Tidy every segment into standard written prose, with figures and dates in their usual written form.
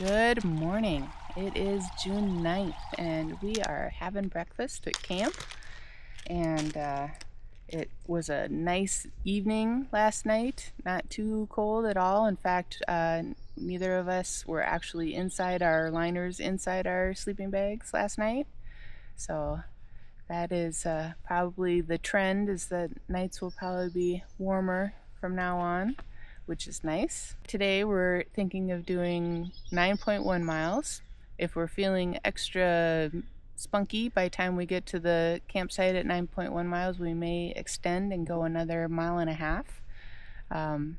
Good morning. It is June 9th and we are having breakfast at camp, and it was a nice evening last night, not too cold at all. In fact, neither of us were actually inside our liners, inside our sleeping bags last night. So that is probably the trend, is that nights will probably be warmer from now on, which is nice. Today we're thinking of doing 9.1 miles. If we're feeling extra spunky by the time we get to the campsite at 9.1 miles, we may extend and go another 1.5 miles.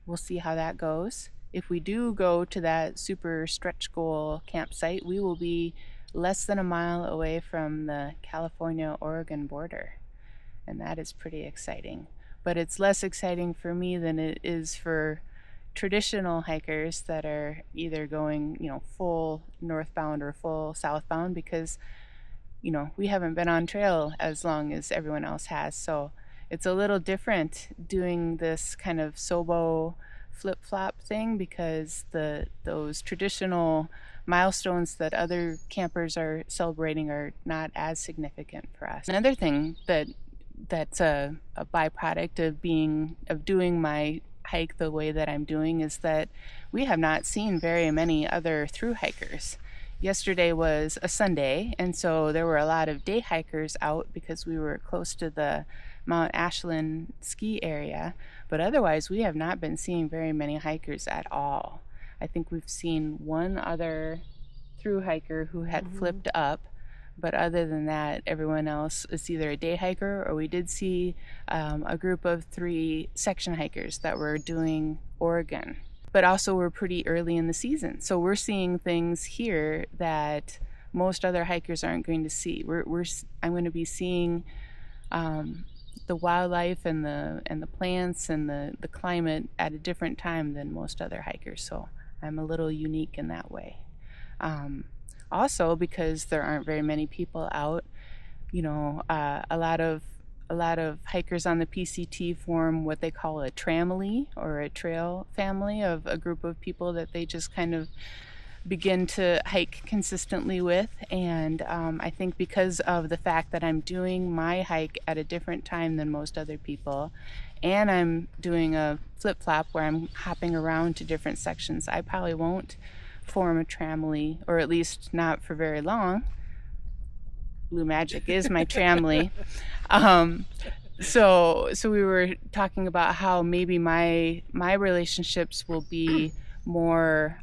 We'll see how that goes. If we do go to that super stretch goal campsite, we will be less than a mile away from the California-Oregon border, and that is pretty exciting. But it's less exciting for me than it is for traditional hikers that are either going, full northbound or full southbound, because, we haven't been on trail as long as everyone else has. So it's a little different doing this kind of Sobo flip-flop thing, because those traditional milestones that other campers are celebrating are not as significant for us. Another thing that's a byproduct of doing my hike the way that I'm doing is that we have not seen very many other thru hikers. Yesterday was a Sunday, and so there were a lot of day hikers out because we were close to the Mount Ashland ski area, but otherwise we have not been seeing very many hikers at all. I think we've seen one other thru hiker who had flipped up, but other than that, everyone else is either a day hiker, or we did see a group of 3 section hikers that were doing Oregon. But also we're pretty early in the season, so we're seeing things here that most other hikers aren't going to see. I'm going to be seeing the wildlife and the plants and the climate at a different time than most other hikers, so I'm a little unique in that way. Also, because there aren't very many people out, a lot of hikers on the PCT form what they call a tramily, or a trail family of a group of people that they just kind of begin to hike consistently with. And I think because of the fact that I'm doing my hike at a different time than most other people, and I'm doing a flip-flop where I'm hopping around to different sections, I probably won't form a tramily, or at least not for very long. Blue Magic is my tramily. So we were talking about how maybe my relationships will be more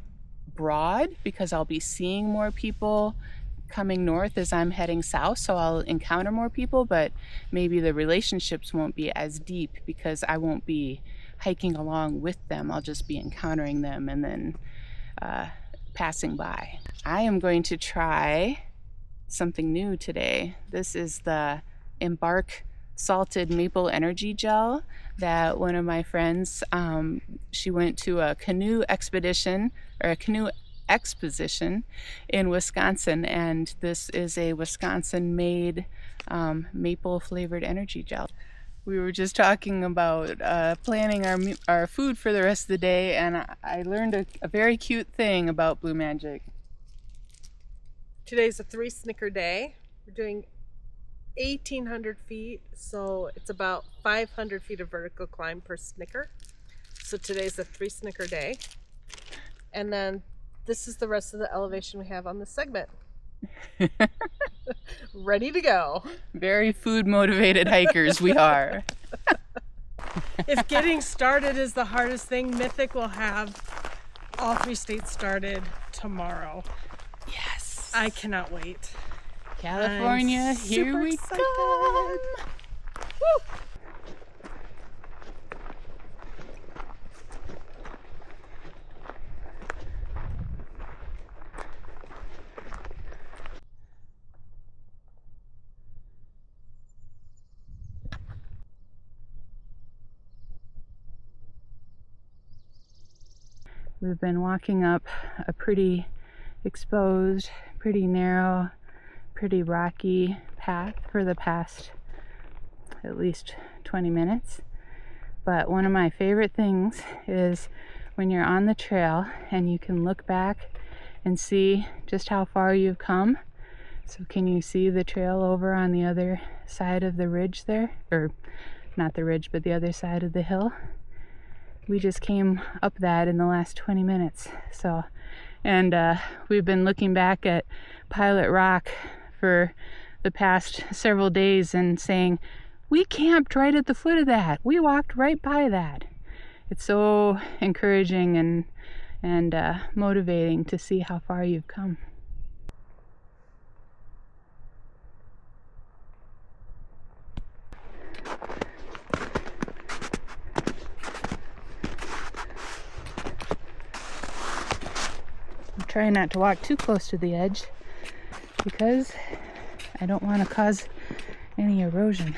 broad, because I'll be seeing more people coming north as I'm heading south, so I'll encounter more people, but maybe the relationships won't be as deep because I won't be hiking along with them. I'll just be encountering them and then passing by. I am going to try something new today. This is the Embark salted maple energy gel that one of my friends, she went to a canoe expedition, or a canoe exposition in Wisconsin, and this is a Wisconsin made maple flavored energy gel. We were just talking about planning our food for the rest of the day, and I learned a very cute thing about Blue Magic. Today's a 3 snicker day. We're doing 1,800 feet, so it's about 500 feet of vertical climb per snicker. So today's a 3 snicker day. And then this is the rest of the elevation we have on this segment. Ready to go. Very food motivated hikers we are. If getting started is the hardest thing, Mythic will have all 3 states started tomorrow. Yes. I cannot wait. California, here we excited. come. Woo! We've been walking up a pretty exposed, pretty narrow, pretty rocky path for the past at least 20 minutes. But one of my favorite things is when you're on the trail and you can look back and see just how far you've come. So can you see the trail over on the other side of the ridge there? Or not the ridge, but the other side of the hill. We just came up that in the last 20 minutes. So, and we've been looking back at Pilot Rock for the past several days and saying, we camped right at the foot of that. We walked right by that. It's so encouraging and motivating to see how far you've come. I'm trying not to walk too close to the edge because I don't want to cause any erosion.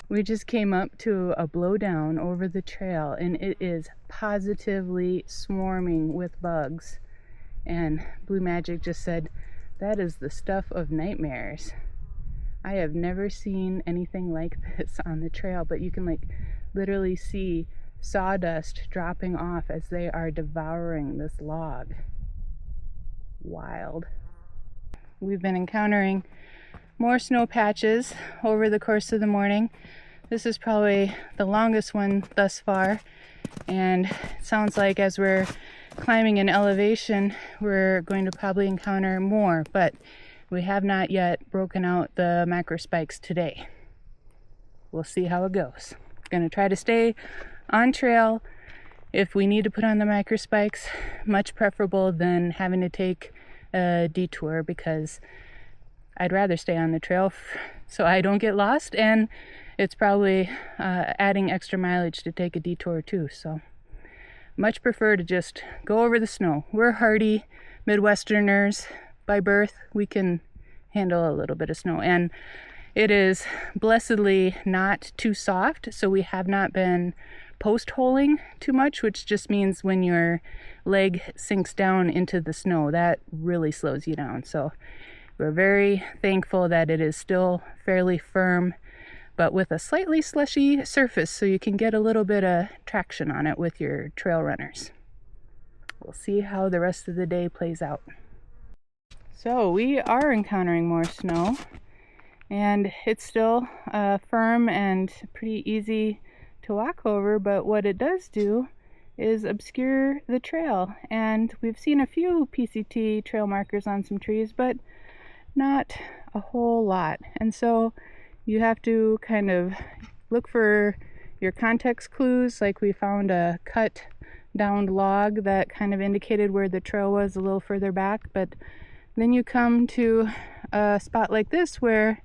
We just came up to a blowdown over the trail and it is positively swarming with bugs. And Blue Magic just said, that is the stuff of nightmares. I have never seen anything like this on the trail, but you can like literally see sawdust dropping off as they are devouring this log. Wild. We've been encountering more snow patches over the course of the morning. This is probably the longest one thus far, and it sounds like as we're climbing in elevation we're going to probably encounter more, but we have not yet broken out the macro spikes today. We'll see how it goes. Going to try to stay on trail. If we need to put on the macro spikes, much preferable than having to take a detour, because I'd rather stay on the trail so I don't get lost, and it's probably adding extra mileage to take a detour too. So much prefer to just go over the snow. We're hardy Midwesterners by birth. We can handle a little bit of snow, and it is blessedly not too soft, so we have not been post-holing too much, which just means when your leg sinks down into the snow, that really slows you down. So we're very thankful that it is still fairly firm, but with a slightly slushy surface, so you can get a little bit of traction on it with your trail runners. We'll see how the rest of the day plays out. So we are encountering more snow, and it's still firm and pretty easy to walk over, but what it does do is obscure the trail. And we've seen a few PCT trail markers on some trees, but not a whole lot. And so you have to kind of look for your context clues, like we found a cut down log that kind of indicated where the trail was a little further back, but then you come to a spot like this where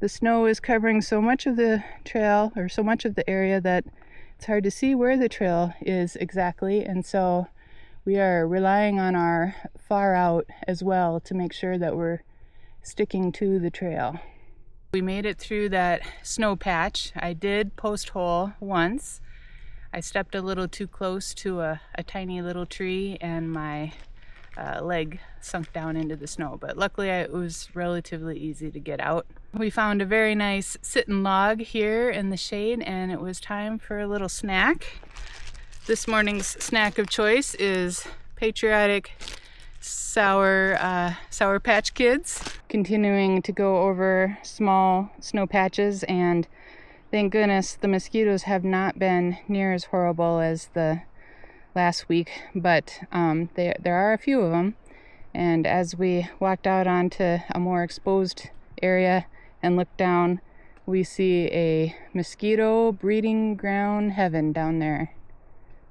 the snow is covering so much of the trail, or so much of the area, that it's hard to see where the trail is exactly. And so we are relying on our far out as well to make sure that we're sticking to the trail. We made it through that snow patch. I did post hole once. I stepped a little too close to a tiny little tree, and my leg sunk down into the snow, but luckily it was relatively easy to get out. We found a very nice sitting log here in the shade, and it was time for a little snack. This morning's snack of choice is patriotic Sour Patch Kids. Continuing to go over small snow patches, and thank goodness the mosquitoes have not been near as horrible as the last week, but there are a few of them. And as we walked out onto a more exposed area and looked down, we see a mosquito breeding ground heaven down there.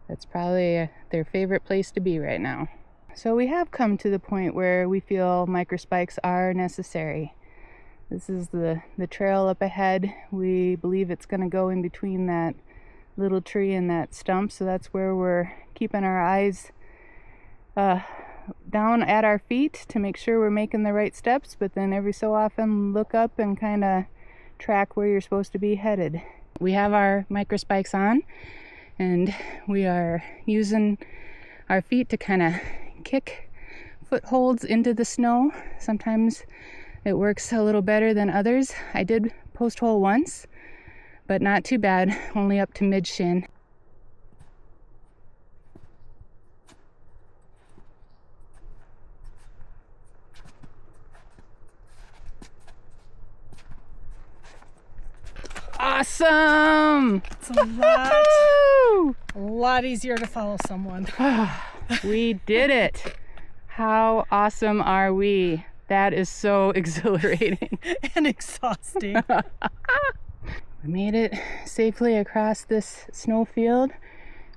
That's probably their favorite place to be right now. So we have come to the point where we feel microspikes are necessary. This is the trail up ahead. We believe it's going to go in between that little tree and that stump, so that's where we're keeping our eyes down at our feet to make sure we're making the right steps, but then every so often look up and kind of track where you're supposed to be headed. We have our microspikes on, and we are using our feet to kind of kick footholds into the snow. Sometimes It works a little better than others. I did post hole once, but not too bad, only up to mid-shin. Awesome! It's a lot easier to follow someone. We did it! How awesome are we? That is so exhilarating. And exhausting. We made it safely across this snowfield.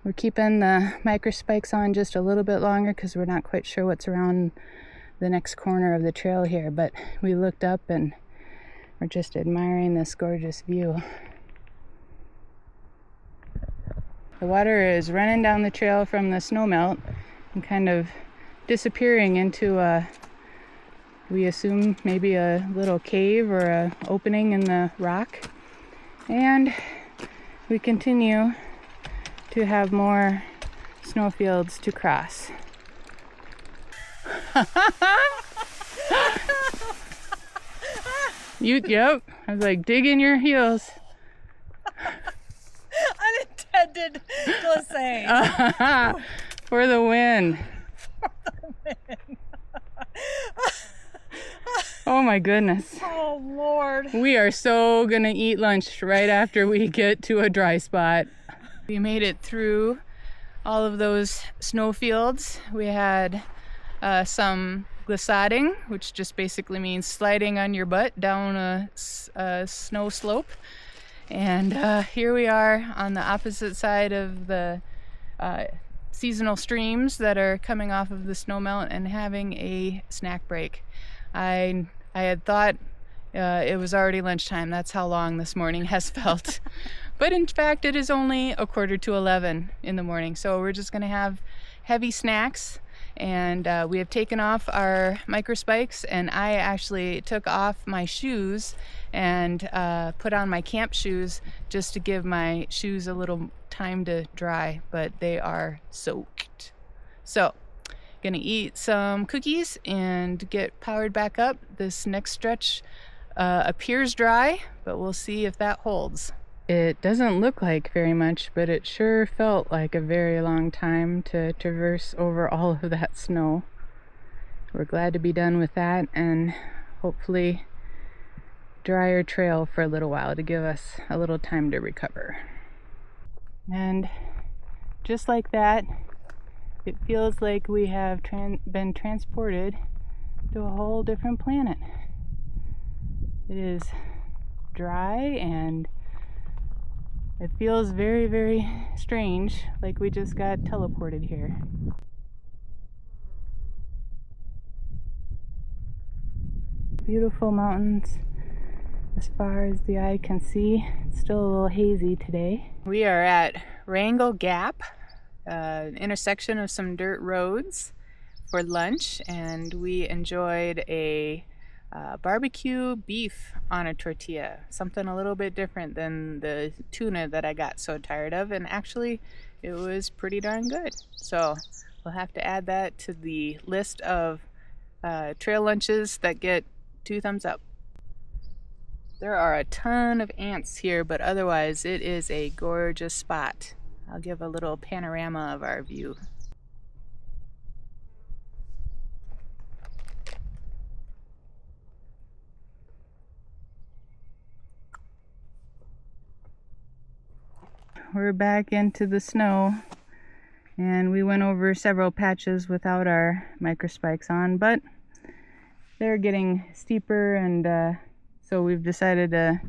We're keeping the micro spikes on just a little bit longer because we're not quite sure what's around the next corner of the trail here, but we looked up and we're just admiring this gorgeous view. The water is running down the trail from the snowmelt and kind of disappearing into we assume maybe a little cave or a opening in the rock. And we continue to have more snowfields to cross. Yep, I was like, dig in your heels. Unintended glissade. For the win. Oh my goodness. Oh Lord. We are so gonna eat lunch right after we get to a dry spot. We made it through all of those snowfields. We had some glissading, which just basically means sliding on your butt down a snow slope. And here we are on the opposite side of the seasonal streams that are coming off of the snowmelt and having a snack break. I had thought it was already lunchtime. That's how long this morning has felt. But in fact, it is only 10:45 in the morning. So we're just going to have heavy snacks. And we have taken off our micro spikes, and I actually took off my shoes and put on my camp shoes just to give my shoes a little time to dry, but they are soaked. So gonna eat some cookies and get powered back up. This next stretch appears dry, but we'll see if that holds. It doesn't look like very much, but it sure felt like a very long time to traverse over all of that snow. We're glad to be done with that and hopefully drier trail for a little while to give us a little time to recover. And just like that, it feels like we have been transported to a whole different planet. It is dry and it feels very, very strange, like we just got teleported here. Beautiful mountains as far as the eye can see. It's still a little hazy today. We are at Wrangell Gap, intersection of some dirt roads, for lunch, and we enjoyed a barbecue beef on a tortilla, something a little bit different than the tuna that I got so tired of, and actually it was pretty darn good. So we'll have to add that to the list of trail lunches that get 2 thumbs up. There are a ton of ants here, but otherwise it is a gorgeous spot. I'll give a little panorama of our view. We're back into the snow, and we went over several patches without our micro spikes on, but they're getting steeper, and so we've decided to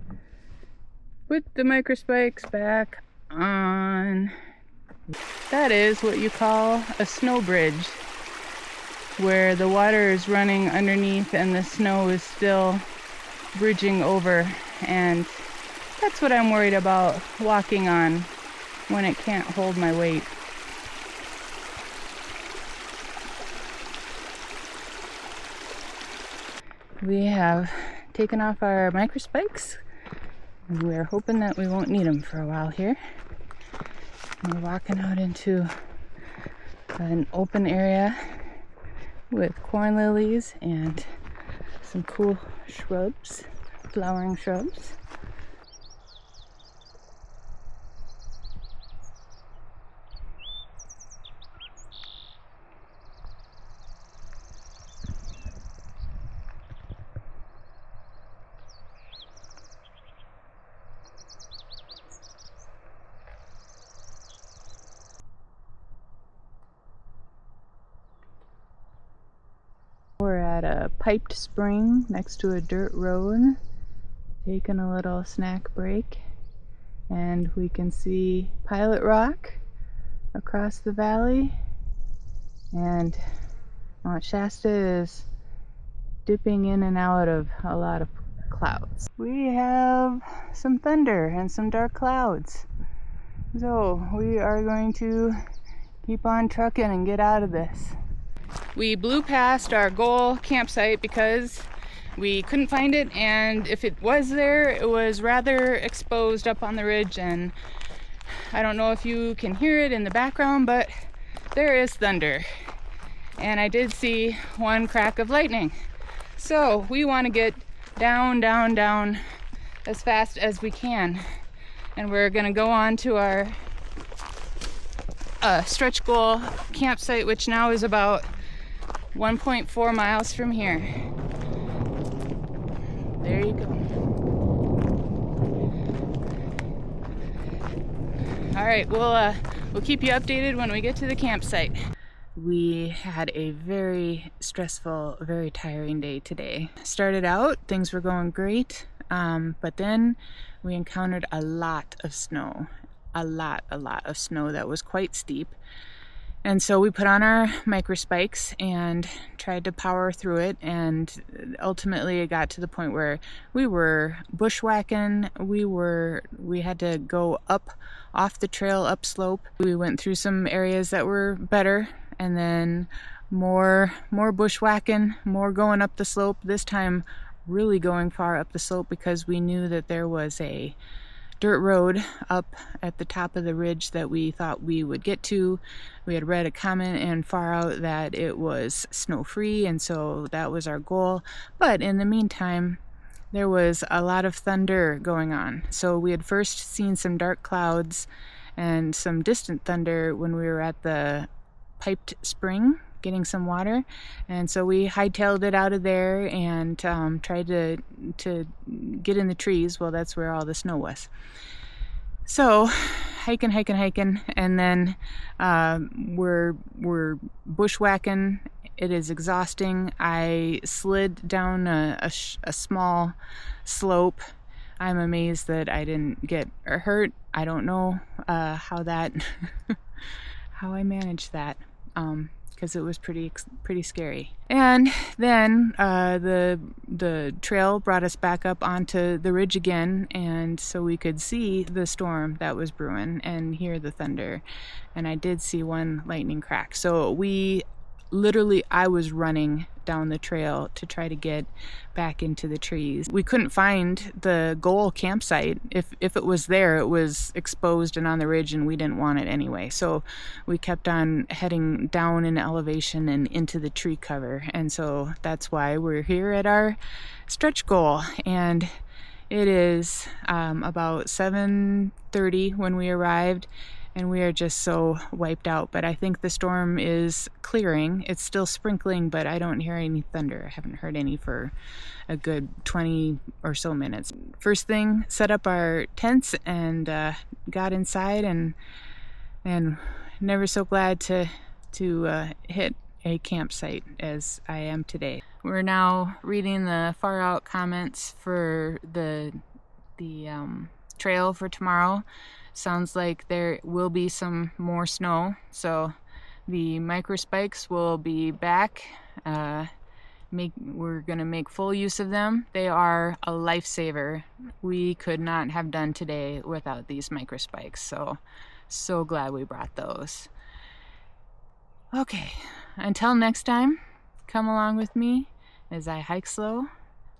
put the micro spikes back on. That is what you call a snow bridge, where the water is running underneath and the snow is still bridging over, and that's what I'm worried about walking on when it can't hold my weight. We have taken off our micro spikes. We're hoping that we won't need them for a while here. We're walking out into an open area with corn lilies and Some cool shrubs, flowering shrubs. We're at a piped spring next to a dirt road, taking a little snack break, and we can see Pilot Rock across the valley, and Mount Shasta is dipping in and out of a lot of clouds. We have some thunder and some dark clouds, so we are going to keep on trucking and get out of this. We blew past our goal campsite because we couldn't find it, and if it was there, it was rather exposed up on the ridge, and I don't know if you can hear it in the background, but there is thunder. And I did see one crack of lightning. So we want to get down, down, down as fast as we can. And we're going to go on to our stretch goal campsite, which now is about 1.4 miles from here. There you go. All right, we'll keep you updated when we get to the campsite. We had a very stressful, very tiring day today. Started out, things were going great, but then we encountered a lot of snow. A lot of snow that was quite steep. And so we put on our micro spikes and tried to power through it, and ultimately it got to the point where we were bushwhacking. We had to go up off the trail upslope. We went through some areas that were better, and then more bushwhacking, more going up the slope, this time really going far up the slope because we knew that there was a dirt road up at the top of the ridge that we thought we would get to. We had read a comment and far out that it was snow-free, and so that was our goal. But in the meantime, there was a lot of thunder going on. So we had first seen some dark clouds and some distant thunder when we were at the piped spring getting some water, and so we hightailed it out of there and tried to get in the trees. Well, that's where all the snow was. So hiking, and then we're bushwhacking. It is exhausting. I slid down a small slope. I'm amazed that I didn't get hurt. I don't know how I managed that. Because it was pretty scary. And then the trail brought us back up onto the ridge again, and so we could see the storm that was brewing and hear the thunder. And I did see one lightning crack. So I was running down the trail to try to get back into the trees. We couldn't find the goal campsite. If it was there, it was exposed and on the ridge, and we didn't want it anyway. So we kept on heading down in elevation and into the tree cover. And so that's why we're here at our stretch goal. And it is about 7:30 when we arrived, and we are just so wiped out. But I think the storm is clearing. It's still sprinkling, but I don't hear any thunder. I haven't heard any for a good 20 or so minutes. First thing, set up our tents and got inside, and never so glad to hit a campsite as I am today. We're now reading the far out comments for the trail for tomorrow. Sounds like there will be some more snow, so the micro spikes will be back. We're gonna make full use of them. They are a lifesaver. We could not have done today without these micro spikes, so glad we brought those. Okay, until next time, come along with me as I hike slow,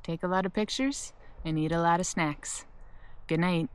take a lot of pictures, and eat a lot of snacks. Good night.